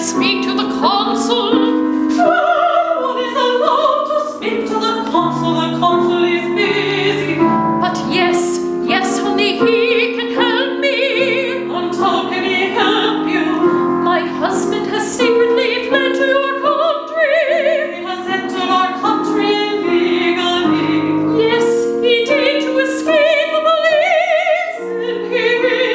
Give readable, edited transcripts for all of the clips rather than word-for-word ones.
speak to the consul. One is allowed to speak to the consul. The consul is busy. But yes, only he can help me. And how can he help you? My husband has secretly fled to your country. He has entered our country illegally. Yes, he did, to escape the police. He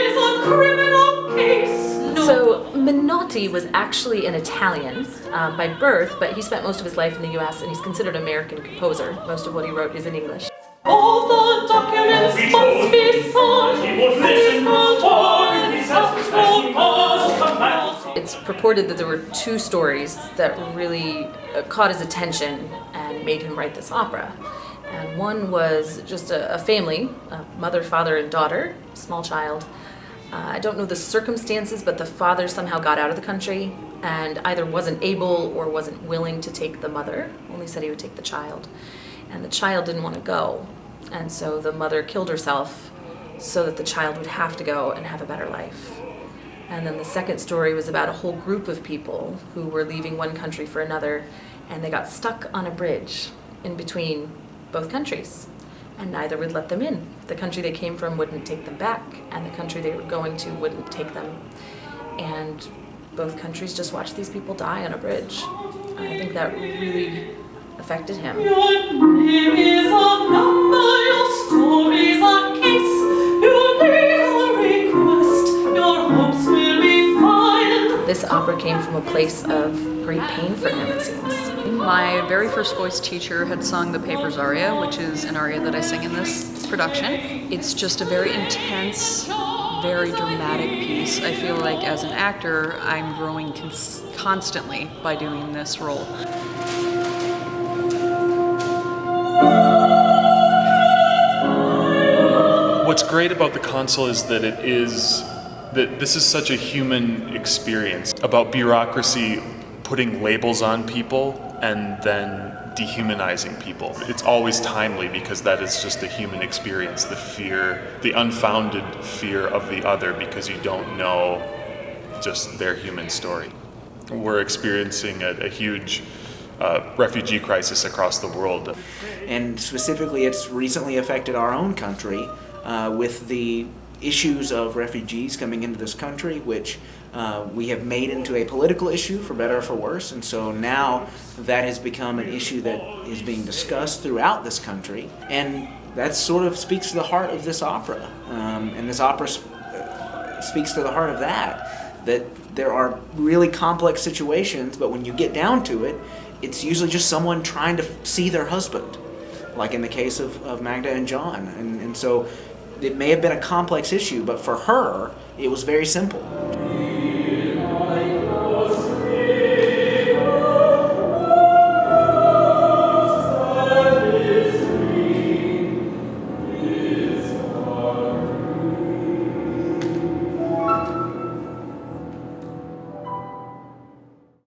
is a criminal case. No. So Minotti was actually an Italian by birth, but he spent most of his life in the US and he's considered an American composer. Most of what he wrote is in English. All the documents must be signed. It's purported that there were two stories that really caught his attention and made him write this opera. And one was just a family, a mother, father, and daughter, small child. I don't know the circumstances, but the father somehow got out of the country and either wasn't able or wasn't willing to take the mother, only said he would take the child. And the child didn't want to go. And so the mother killed herself so that the child would have to go and have a better life. And then the second story was about a whole group of people who were leaving one country for another, and they got stuck on a bridge in between both countries, and neither would let them in. The country they came from wouldn't take them back, and the country they were going to wouldn't take them. And both countries just watched these people die on a bridge. And I think that really affected him. Your name is a number, your story's a case. Your legal request, your hopes will be fine. This opera came from a place of great pain for him, it seems. My very first voice teacher had sung the Papers aria, which is an aria that I sing in this production. It's just a very intense, very dramatic piece. I feel like as an actor, I'm growing constantly by doing this role. What's great about the Consul is that this is such a human experience about bureaucracy putting labels on people and then dehumanizing people. It's always timely because that is just a human experience, the fear, the unfounded fear of the other because you don't know just their human story. We're experiencing a huge refugee crisis across the world. And specifically, it's recently affected our own country with the issues of refugees coming into this country, which we have made into a political issue, for better or for worse. And so now that has become an issue that is being discussed throughout this country. And that sort of speaks to the heart of this opera. And this opera speaks to the heart of that there are really complex situations, but when you get down to it, it's usually just someone trying to see their husband, like in the case of Magda and John. And so it may have been a complex issue, but for her, it was very simple.